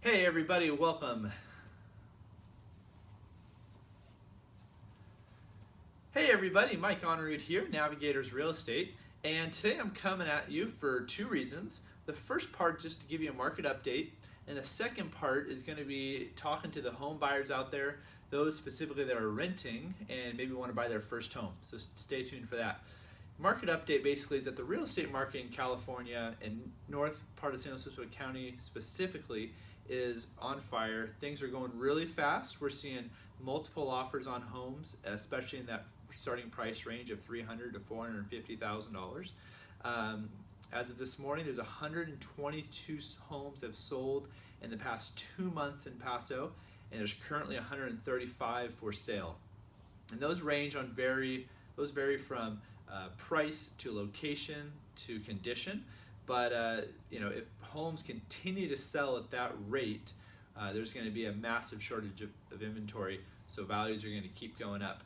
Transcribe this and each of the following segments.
Hey everybody, welcome. Hey everybody, Mike Honorud here, Navigators Real Estate, and today I'm coming at you for two reasons. The first part just to give you a market update, and the second part is going to be talking to the home buyers out there, those specifically that are renting and maybe want to buy their first home. So stay tuned for that. Market update basically is that the real estate market in California and north part of San Luis Obispo County specifically is on fire. Things are going really fast. We're seeing multiple offers on homes, especially in that starting price range of $300,000 to $450,000. As of this morning, there's 122 homes have sold in the past 2 months in Paso, and there's currently 135 for sale. And those vary from price to location to condition. But if homes continue to sell at that rate, there's going to be a massive shortage of inventory, so values are going to keep going up.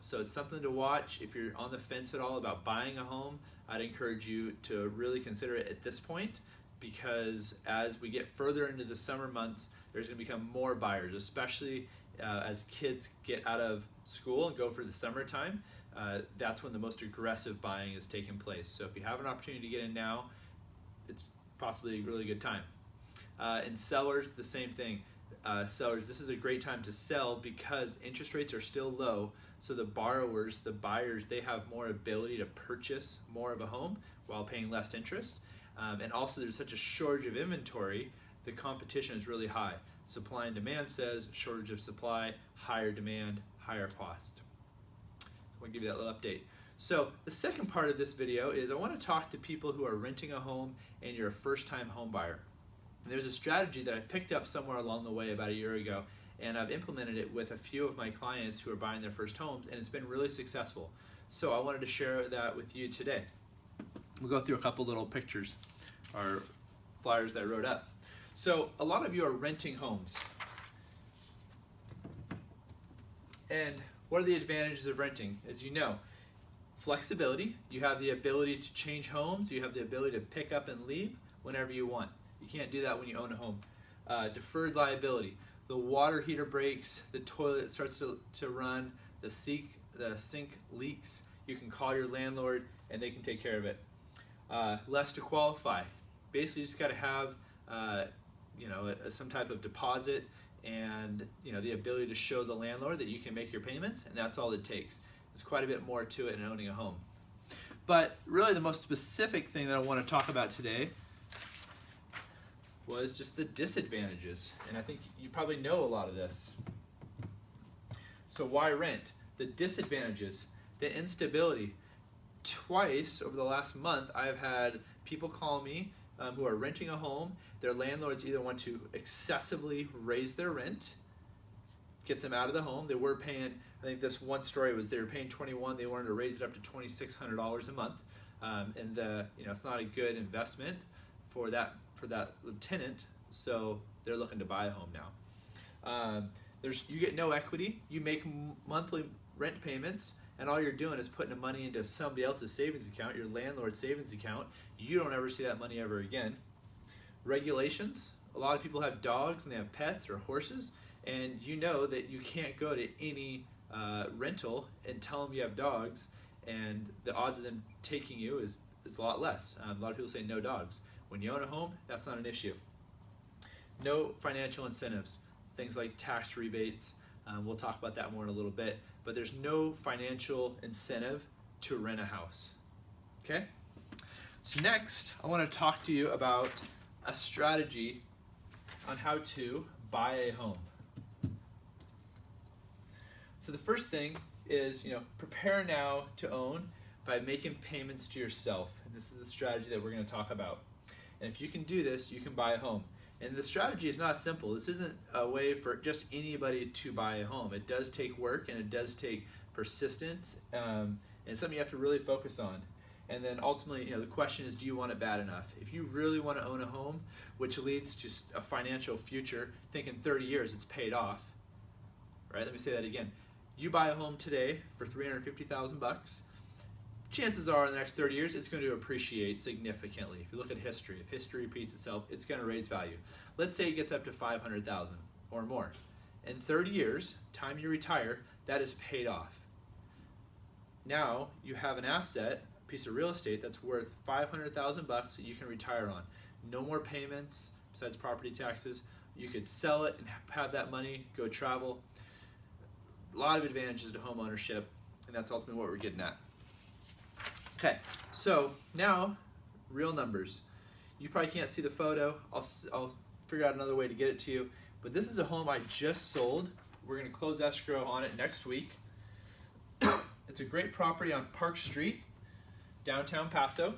So it's something to watch. If you're on the fence at all about buying a home, I'd encourage you to really consider it at this point, because as we get further into the summer months, there's going to become more buyers, especially as kids get out of school and go for the summertime. That's when the most aggressive buying is taking place. So if you have an opportunity to get in now, it's possibly a really good time. And sellers, the same thing. Sellers, this is a great time to sell because interest rates are still low, so the borrowers, the buyers, they have more ability to purchase more of a home while paying less interest. And also there's such a shortage of inventory, the competition is really high. Supply and demand says shortage of supply, higher demand, higher cost. So I want to give you that little update. So the second part of this video is I want to talk to people who are renting a home and you're a first-time home buyer. And there's a strategy that I picked up somewhere along the way about a year ago, and I've implemented it with a few of my clients who are buying their first homes, and it's been really successful. So I wanted to share that with you today. We'll go through a couple little pictures or flyers that I wrote up. So a lot of you are renting homes. And what are the advantages of renting? As you know, flexibility. You have the ability to change homes. You have the ability to pick up and leave whenever you want. You can't do that when you own a home. Deferred liability. The water heater breaks, the toilet starts to run, the sink leaks. You can call your landlord and they can take care of it. Less to qualify. Basically, you just got to have some type of deposit and the ability to show the landlord that you can make your payments, and that's all it takes. There's quite a bit more to it in owning a home. But really the most specific thing that I want to talk about today was just the disadvantages, and I think you probably know a lot of this. So why rent? The disadvantages, the instability. Twice over the last month, I've had people call me who are renting a home. Their landlords either want to excessively raise their rent, gets them out of the home. They were paying, I think this one story was they were paying $21,000, they wanted to raise it up to $2,600 a month, and it's not a good investment for that tenant, so they're looking to buy a home now. You get no equity, you make monthly rent payments, and all you're doing is putting the money into somebody else's savings account, your landlord's savings account. You don't ever see that money ever again. Regulations, a lot of people have dogs and they have pets or horses, and you know that you can't go to any rental and tell them you have dogs, and the odds of them taking you is a lot less. A lot of people say no dogs. When you own a home, that's not an issue. No financial incentives, things like tax rebates. We'll talk about that more in a little bit, but there's no financial incentive to rent a house. Okay? So next, I want to talk to you about a strategy on how to buy a home. So the first thing is, prepare now to own by making payments to yourself. And this is a strategy that we're going to talk about. And if you can do this, you can buy a home. And the strategy is not simple. This isn't a way for just anybody to buy a home. It does take work and it does take persistence, and something you have to really focus on. And then ultimately, the question is, do you want it bad enough? If you really want to own a home, which leads to a financial future, think in 30 years it's paid off, right? Let me say that again. You buy a home today for $350,000. chances are in the next 30 years it's going to appreciate significantly. If you look at history, if history repeats itself, it's going to raise value. Let's say it gets up to 500,000 or more. In 30 years, time you retire, that is paid off. Now you have an asset, a piece of real estate that's worth 500,000 bucks that you can retire on. No more payments besides property taxes. You could sell it and have that money go travel. A lot of advantages to home ownership, and that's ultimately what we're getting at. Okay, so now real numbers. You probably can't see the photo. I'll figure out another way to get it to you. But this is a home I just sold. We're going to close escrow on it next week. It's a great property on Park Street, downtown Paso.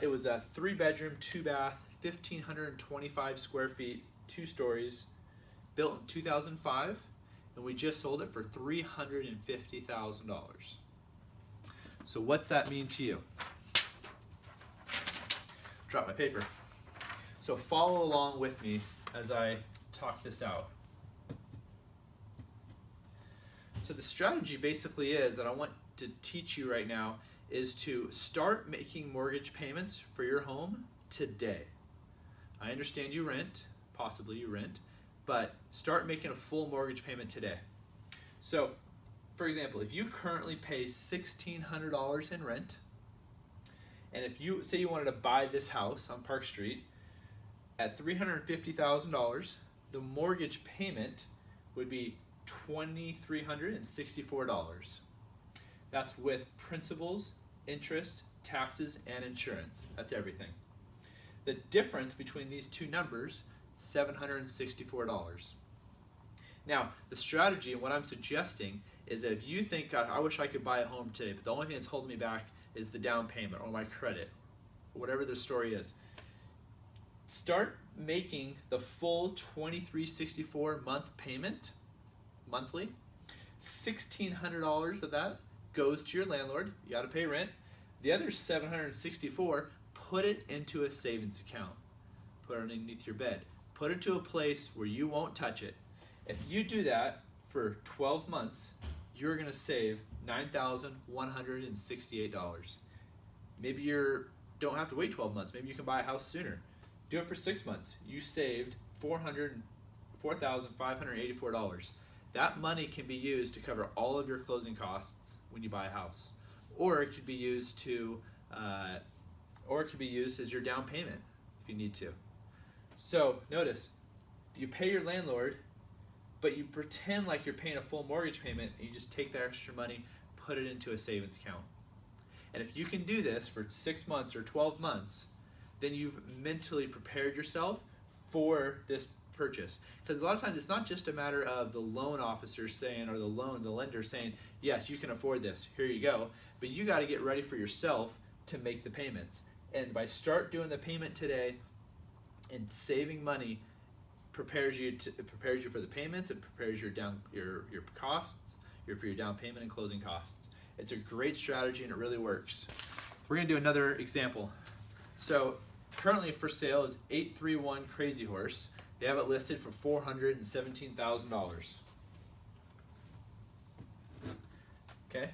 It was a 3-bedroom, 2-bath, 1,525 square feet, 2 stories, built in 2005, and we just sold it for $350,000. So what's that mean to you? Drop my paper. So follow along with me as I talk this out. So the strategy basically is that I want to teach you right now is to start making mortgage payments for your home today. I understand you rent, possibly you rent, but start making a full mortgage payment today. So, for example, if you currently pay $1,600 in rent, and if you say you wanted to buy this house on Park Street at $350,000, the mortgage payment would be $2,364. That's with principals, interest, taxes, and insurance. That's everything. The difference between these two numbers, $764. Now, the strategy and what I'm suggesting is that if you think, God, I wish I could buy a home today, but the only thing that's holding me back is the down payment or my credit, or whatever the story is, start making the full $2,364 month payment monthly. $1,600 of that goes to your landlord. You got to pay rent. The other $764, put it into a savings account. Put it underneath your bed. Put it to a place where you won't touch it. If you do that for 12 months, you're going to save $9,168. Maybe you don't have to wait 12 months. Maybe you can buy a house sooner. Do it for 6 months. You saved $4,584. That money can be used to cover all of your closing costs when you buy a house, or it could be used to, as your down payment if you need to. So notice, you pay your landlord, but you pretend like you're paying a full mortgage payment, and you just take that extra money, put it into a savings account. And if you can do this for 6 months or 12 months, then you've mentally prepared yourself for this purchase. Because a lot of times it's not just a matter of the loan officer saying, or the lender saying, yes, you can afford this, here you go. But you got to get ready for yourself to make the payments. And by start doing the payment today and saving money, prepares you for the payments. It prepares your costs, for your down payment and closing costs. It's a great strategy and it really works. We're going to do another example. So currently for sale is 831 Crazy Horse. They have it listed for $417,000. Okay.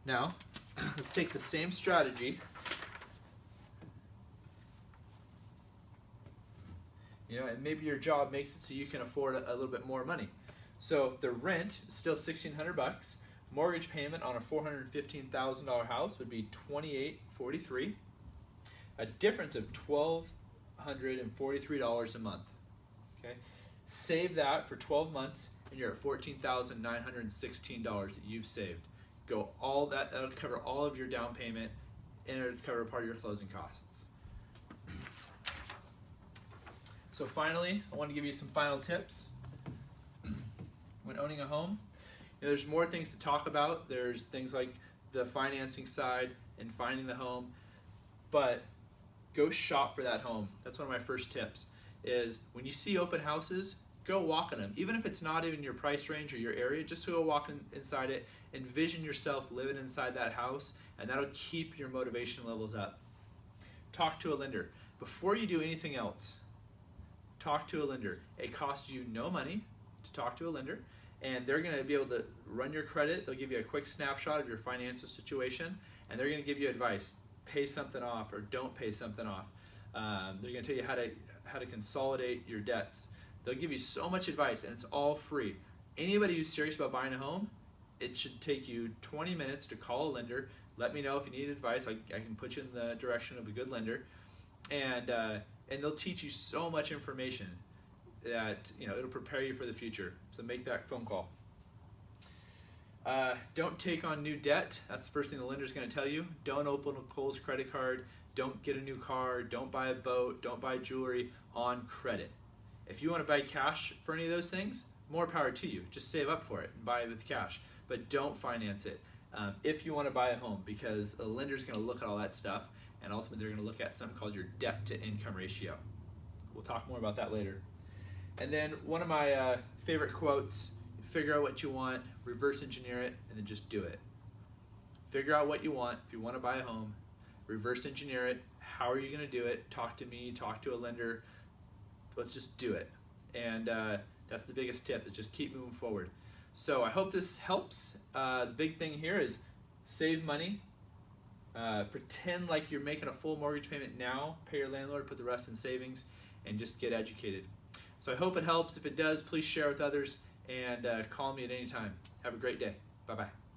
Now, let's take the same strategy. And maybe your job makes it so you can afford a little bit more money. So the rent is still $1,600. Mortgage payment on a $415,000 house would be $2,843. A difference of $1,243 a month. Okay, save that for 12 months, and you're at $14,916 that you've saved. That'll cover all of your down payment, and it'll cover part of your closing costs. So finally, I want to give you some final tips. When owning a home, there's more things to talk about. There's things like the financing side and finding the home, but go shop for that home. That's one of my first tips, is when you see open houses, go walk in them. Even if it's not in your price range or your area, just go walk inside it, envision yourself living inside that house, and that'll keep your motivation levels up. Talk to a lender. Before you do anything else, talk to a lender. It costs you no money to talk to a lender, and they're going to be able to run your credit. They'll give you a quick snapshot of your financial situation, and they're going to give you advice. Pay something off or don't pay something off. They're going to tell you how to consolidate your debts. They'll give you so much advice, and it's all free. Anybody who's serious about buying a home, it should take you 20 minutes to call a lender. Let me know if you need advice. I can put you in the direction of a good lender, and they'll teach you so much information that it'll prepare you for the future. So make that phone call. Don't take on new debt. That's the first thing the lender's going to tell you. Don't open a Kohl's credit card. Don't get a new car. Don't buy a boat. Don't buy jewelry on credit. If you want to buy cash for any of those things, more power to you. Just save up for it and buy it with cash. But don't finance it if you want to buy a home, because a lender's going to look at all that stuff, and ultimately they're going to look at something called your debt to income ratio. We'll talk more about that later. And then one of my favorite quotes: figure out what you want, reverse engineer it, and then just do it. Figure out what you want if you want to buy a home, reverse engineer it. How are you going to do it? Talk to me, talk to a lender. Let's just do it. And that's the biggest tip, is just keep moving forward. So I hope this helps. The big thing here is save money. Pretend like you're making a full mortgage payment now. Pay your landlord, put the rest in savings, and just get educated. So I hope it helps. If it does, please share with others, and call me at any time. Have a great day. Bye-bye.